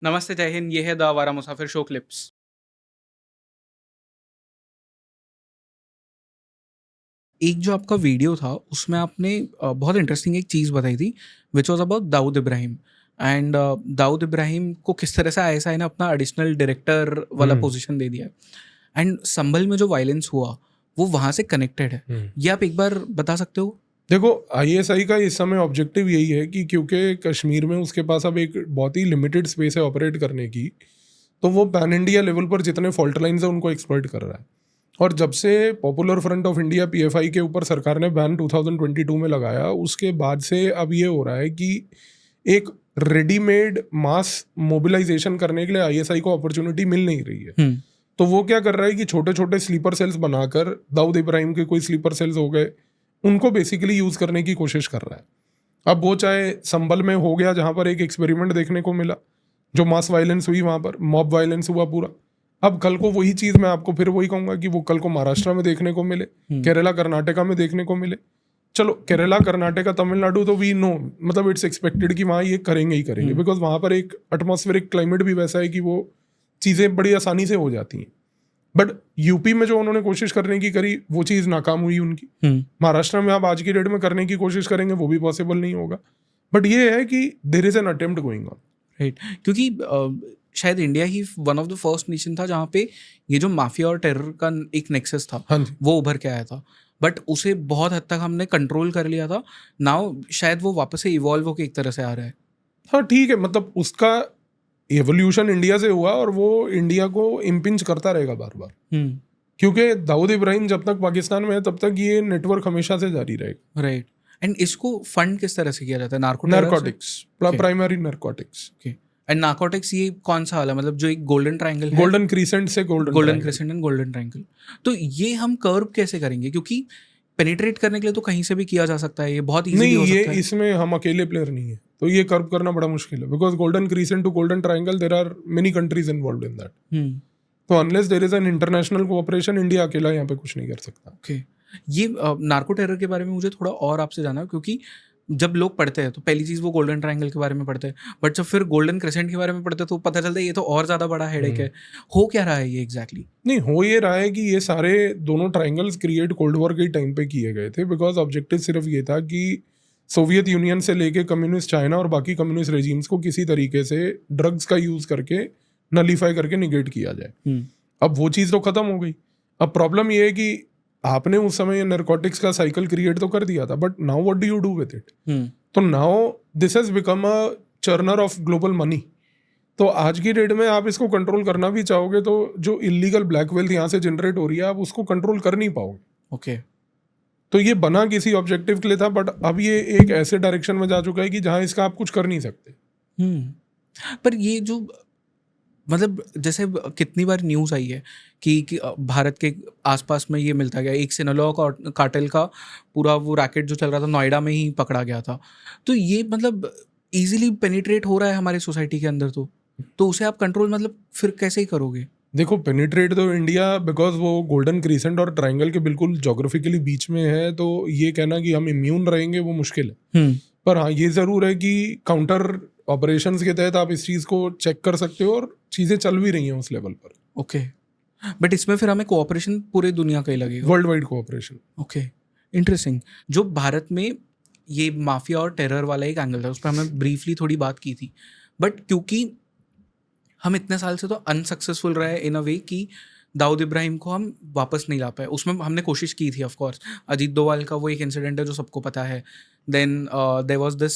नमस्ते, जय हिंद। ये है द आवारा मुसाफिर शो क्लिप्स। एक जो आपका वीडियो था उसमें आपने बहुत इंटरेस्टिंग एक चीज़ बताई थी which was about Dawood Ibrahim and Dawood Ibrahim को किस तरह से आईएसआई ने अपना एडिशनल डायरेक्टर वाला हुँ, पोजीशन दे दिया है एंड संभल में जो वायलेंस हुआ वो वहाँ से कनेक्टेड है। हुँ। ये आप एक बार बता सकते हो? देखो, आईएसआई का इस समय ऑब्जेक्टिव यही है कि क्योंकि कश्मीर में उसके पास अब एक बहुत ही लिमिटेड स्पेस है ऑपरेट करने की, तो वो पैन इंडिया लेवल पर जितने फॉल्ट लाइन्स हैं उनको एक्सप्लॉइट कर रहा है। और जब से popular front of India PFI के ऊपर सरकार ने बैन 2022 में लगाया, उसके बाद से अब ये हो रहा है कि एक रेडीमेड मास मोबिलाइजेशन करने के लिए आईएसआई को अपॉर्चुनिटी मिल नहीं रही है। हुँ, तो वो क्या कर रहा है कि छोटे-छोटे स्लीपर सेल्स बनाकर दाऊद इब्राहिम के कोई स्लीपर सेल्स हो गए, उनको बेसिकली यूज़ करने की कोशिश कर रहा है। अब वो चाहे संभल में हो गया जहाँ पर एक एक्सपेरिमेंट देखने को मिला, जो मास वायलेंस हुई वहाँ पर, मॉब वायलेंस हुआ पूरा। अब कल को वही चीज़ मैं आपको फिर वही कहूँगा कि वो कल को महाराष्ट्र में देखने को मिले, हुँ, केरला, कर्नाटका में देखने को मिले। चलो केरला, कर्नाटका, तमिलनाडु तो वी नो मतलब इट्स एक्सपेक्टेड कि वहाँ ये करेंगे ही करेंगे हुँ, बिकॉज़ वहाँ पर एक एटमॉस्फेरिक क्लाइमेट भी वैसा है कि वो चीज़ें बड़ी आसानी से हो जाती हैं। बट यूपी में जो उन्होंने कोशिश करने की करी वो चीज़ नाकाम हुई उनकी। हुँ, महाराष्ट्र में आप आज की डेट में करने की कोशिश करेंगे वो भी पॉसिबल नहीं होगा। बट ये है कि there is an attempt going on. Right. क्योंकि शायद इंडिया ही one of the first nation था जहाँ पे ये जो माफिया और टेरर का एक नेक्सस था हाँ जी। वो उभर के आया था। बट उसे बहुत हद तक हमने कंट्रोल कर लिया था। नाउ शायद वो वापस से इवॉल्व होके एक तरह से आ रहा है। हाँ, ठीक है मतलब उसका एवोल्यूशन इंडिया से हुआ और वो इंडिया को इम्पिंच करता रहेगा बार-बार। हुँ, क्योंकि दाऊद इब्राहिम जब तक पाकिस्तान में है तब तक ये नेटवर्क हमेशा से जारी रहेगा। राइट। एंड इसको फंड किस तरह से किया जाता है? नार्को टेरर से? Narcotics, okay, primary narcotics. Okay. And narcotics ये कौन-सा वाला, मतलब जो एक गोल्डन ट्रायंगल है? गोल्डन क्रीसेंट से golden golden triangle. Crescent and golden triangle. तो ये हम कर्व कैसे करेंगे? क्योंकि पेनिट्रेट करने के लिए तो कहीं से भी किया जा सकता है, ये बहुत ईज़िली नहीं, हो ये सकता है। इसमें हम अकेले प्लेयर नहीं है, तो ये कर्व करना बड़ा मुश्किल है because golden crescent to golden triangle there are many countries involved in that. Hmm. तो unless there is an international cooperation India अकेला यहाँ पे कुछ नहीं कर सकता। ओके। ये नार्को टेरर के बारे में मुझे थोड़ा और आपसे जानना है, क्योंकि जब लोग पढ़ते हैं तो पहली चीज़ वो गोल्डन ट्रायंगल के बारे में पढ़ते हैं, बट जब फिर गोल्डन क्रेसेंट के बारे में पढ़ते हैं तो पता चलता है ये तो और ज़्यादा बड़ा हेडेक हुँ। है। हो क्या रहा है ये एग्जैक्टली? नहीं, हो ये रहा है कि ये सारे दोनों ट्रायंगल्स क्रिएट कोल्ड वॉर के टाइम पे किए गए थे बिकॉज़ ऑब्जेक्टिव सिर्फ ये था कि सोवियत यूनियन से लेके कम्युनिस्ट चाइना और बाकी कम्युनिस्ट रेजिम्स को किसी तरीके से ड्रग्स का यूज़ करके नलीफाई करके निगेट किया जाए। हुँ, अब वो चीज़ तो खत्म हो गई। अब प्रॉब्लम ये है कि आपने उस समय नारकोटिक्स का साइकिल क्रिएट तो कर दिया था but now what do you do with it? Hmm, तो now this has become a churner of global money. तो आज की डेट में आप इसको कंट्रोल करना भी चाहोगे तो जो इल्लीगल ब्लैक वेल्थ यहाँ से जनरेट हो रही है आप उसको कंट्रोल कर नहीं पाओगे। ओके। तो ये बना किसी ऑब्जेक्टिव के लिए था बट अब ये एक ऐसे डायरेक्शन में जा चुका है कि जहाँ इसका आप कुछ कर नहीं सकते। हुँ। पर ये जो मतलब जैसे कितनी बार न्यूज़ आई है कि भारत के आसपास में ये मिलता गया, एक सिनेलॉ कार्टेल का पूरा वो रैकेट जो चल रहा था नोएडा में ही पकड़ा गया था। तो ये मतलब ईज़िली पेनिट्रेट हो रहा है हमारी सोसाइटी के अंदर, तो उसे आप कंट्रोल मतलब फिर कैसे ही करोगे? देखो पेनिट्रेट तो इंडिया बिकॉज वो गोल्डन क्रीसेंट और ट्रायंगल के बिल्कुल जोग्राफिकली बीच में है तो ये कहना कि हम इम्यून रहेंगे वो मुश्किल है। हुँ, पर हाँ ये ज़रूर है कि काउंटर ऑपरेशंस के तहत आप इस चीज़ को चेक कर सकते हो और चीज़ें चल भी रही हैं उस लेवल पर। ओके। बट इसमें फिर हमें कोऑपरेशन पूरे दुनिया का ही लगेगा। World wide cooperation. Okay, interesting. जो भारत में ये माफिया और टेरर वाला एक एंगल था, उस पे हमने ब्रीफली थोड़ी बात की थी। बट क्योंकि हम इतने साल से तो अनसक्सेसफुल रहे इन अ वे कि दाऊद इब्राहिम को हम वापस नहीं ला पाए। उसमें हमने कोशिश की थी ऑफ कोर्स। अजीत डोभाल का वो एक इंसिडेंट है जो सबको पता है। Then there was this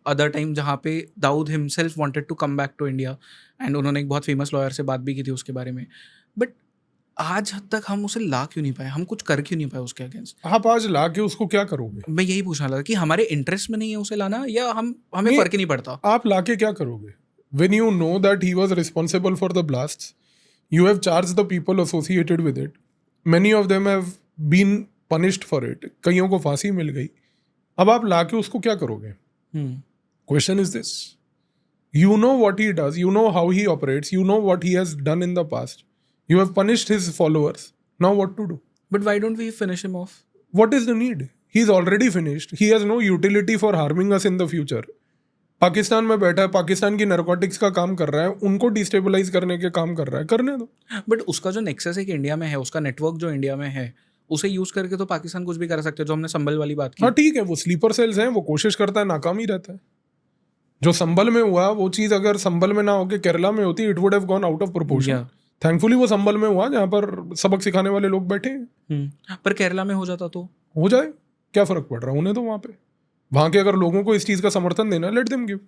other time जहाँ पे Dawood himself wanted to come back to India and उन्होंने एक बहुत फेमस लॉयर से बात भी की थी उसके बारे में। बट आज हद तक हम उसे ला क्यों नहीं पाए? हम कुछ कर क्यों नहीं पाए उसके अगेंस्ट? आप आज ला के उसको क्या करोगे? मैं यही पूछना लगा कि हमारे इंटरेस्ट में नहीं है उसे लाना, या हमें नहीं, फ़र्क ही नहीं पड़ता? आप ला के क्या करोगे? When you know that he was responsible for the blasts, you have charged the people associated with it. Many of them have been punished for it. कईयों को फांसी मिल गई। अब आप ला के उसको क्या करोगे? हुँ, Question is this. You know what he does. You know how he operates. You know what he has done in the past. You have punished his followers. Now what to do? But why don't we finish him off? What is the need? He's already finished. He has no utility for harming us in the future. Pakistan में बैठा है, पाकिस्तान की narcotics का काम कर रहा है, उनको डिस्टेबलाइज करने के काम कर रहा है, करने दो। बट उसका जो नेक्सस एक इंडिया में है, उसका नेटवर्क जो इंडिया में है, उसे यूज करके तो पाकिस्तान कुछ भी कर सकते हैं, जो हमने संभल वाली बात की। हाँ ठीक है, वो स्लीपर सेल्स हैं, वो कोशिश करता है, नाकाम ही रहता है। जो संभल में हुआ वो चीज़ अगर संभल में ना होके केरला में होती, it would have gone out of proportion. Yeah. Thankfully वो संभल में हुआ जहाँ पर सबक सिखाने वाले लोग बैठे हैं। पर केरला में हो जाता तो हो जाए, क्या फर्क पड़ रहा है उन्हें, तो वहाँ पे वहाँ के अगर लोगों को इस चीज़ का समर्थन देना, let them give,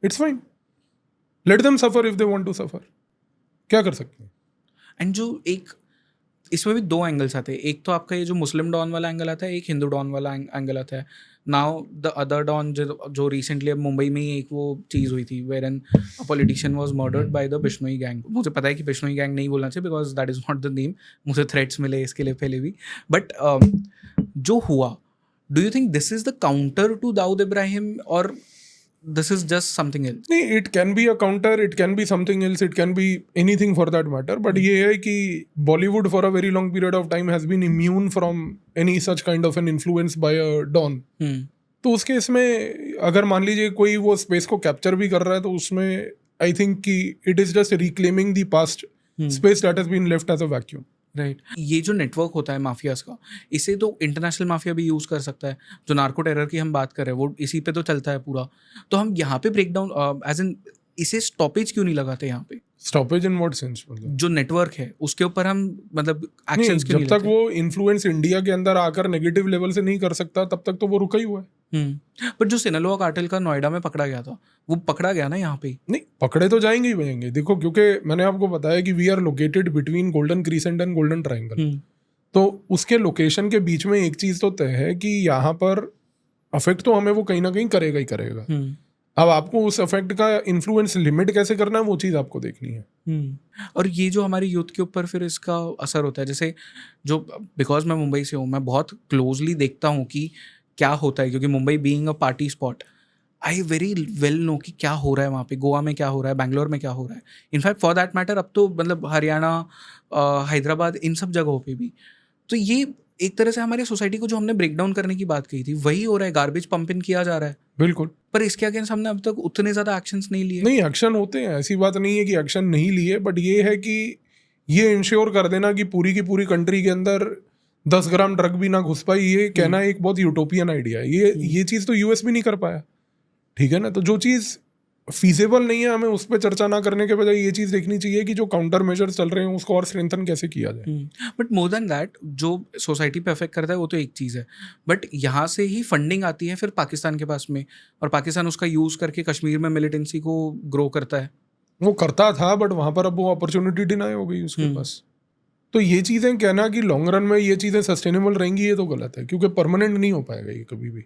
it's fine, let them suffer if they want to suffer, क्या कर सकते हैं। एंड जो एक इसमें भी दो एंगल्स आते हैं, एक तो आपका ये जो मुस्लिम डॉन वाला एंगल आता है, एक हिंदू डॉन वाला एंगल आता है। नाउ द अदर डॉन जो रिसेंटली अब मुंबई में ही एक वो चीज़ हुई थी where an politician was murdered by the Bishnoi gang. मुझे पता है कि बिश्नोई गैंग नहीं बोलना चाहिए because that is not the name, मुझे थ्रेट्स मिले इसके लिए पहले भी। बट जो हुआ, do you think this is the counter to Dawood Ibrahim और this is just something else? नहीं, it can be a counter, it can be something else, it can be anything for that matter, but ये है कि Bollywood for a very long period of time has been immune from any such kind of an influence by a don. तो उसके इसमें अगर मान लीजिए कोई वो स्पेस को कैप्चर भी कर रहा है, तो उसमें आई थिंक कि it is just reclaiming the past space that has been left as a vacuum. Right. ये जो नेटवर्क होता है माफियाज का, इसे तो इंटरनेशनल माफिया भी यूज़ कर सकता है। जो नार्को टेरर की हम बात कर रहे हैं वो इसी पे तो चलता है पूरा। तो हम यहाँ पे ब्रेक डाउन एज इन इसे स्टॉपेज क्यों नहीं लगाते यहाँ पे? Stoppage in what sense? मतलब जो नेटवर्क है उसके ऊपर हम मतलब नहीं, एक्शंस क्यों जब नहीं तक वो इन्फ्लुएंस इंडिया के अंदर आकर नेगेटिव लेवल से नहीं कर सकता, तब तक तो वो रुका ही हुआ है। बट जो सिनेलोआ कार्टेल का नोएडा में पकड़ा गया था, वो पकड़ा गया ना यहाँ पे? नहीं, पकड़े तो जाएंगे ही जाएंगे। देखो, क्योंकि मैंने आपको बताया कि we are located between golden crescent and golden triangle, तो उसके लोकेशन के बीच में एक चीज तो तय है कि यहाँ पर अफेक्ट तो हमें वो कहीं ना कहीं करेगा ही करेगा। अब आपको उस अफेक्ट का इन्फ्लुएंस लिमिट कैसे करना है, वो चीज़ आपको देखनी है। और ये जो हमारी यूथ के ऊपर फिर इसका असर होता है, जैसे जो बिकॉज मैं मुंबई से हूँ, मैं बहुत क्लोजली देखता हूँ कि क्या होता है, क्योंकि Mumbai being a party spot, I very well know कि क्या हो रहा है वहाँ पे, गोवा में क्या हो रहा है, बैंगलोर में क्या हो रहा है, इनफैक्ट फॉर दैट मैटर अब तो मतलब हरियाणा, हैदराबाद, इन सब जगहों पे भी। तो ये एक तरह से हमारी सोसाइटी को जो हमने ब्रेक डाउन करने की बात कही थी वही हो रहा है, गार्बेज पंप इन किया जा रहा है। बिल्कुल। पर इसके अगेंस्ट हमने अब तक उतने ज़्यादा एक्शंस नहीं लिए। नहीं, एक्शन होते हैं, ऐसी बात नहीं है कि एक्शन नहीं लिए, बट ये है कि ये इंश्योर कर देना कि पूरी की पूरी कंट्री के अंदर 10 ग्राम ड्रग भी ना घुस पाई, ये कहना एक बहुत यूटोपियन आइडिया है। ये चीज़ तो यूएस भी नहीं कर पाया, ठीक है ना। तो जो चीज़ फीजेबल नहीं है, हमें उस पर चर्चा ना करने के बजाय ये चीज़ देखनी चाहिए कि जो काउंटर मेजर्स चल रहे हैं उसको और स्ट्रेंथन कैसे किया जाए। बट मोर देन दैट, जो सोसाइटी पे अफेक्ट करता है वो तो एक चीज़ है, बट यहाँ से ही फंडिंग आती है फिर पाकिस्तान के पास में, और पाकिस्तान उसका यूज़ करके कश्मीर में मिलिटेंसी को ग्रो करता है। वो करता था, बट वहाँ पर अब वो अपॉर्चुनिटी डिनाई हो गई उसके पास। तो ये चीज़ें कहना कि लॉन्ग रन में ये चीज़ें सस्टेनेबल रहेंगी, ये तो गलत है, क्योंकि परमानेंट नहीं हो पाएगा ये कभी भी।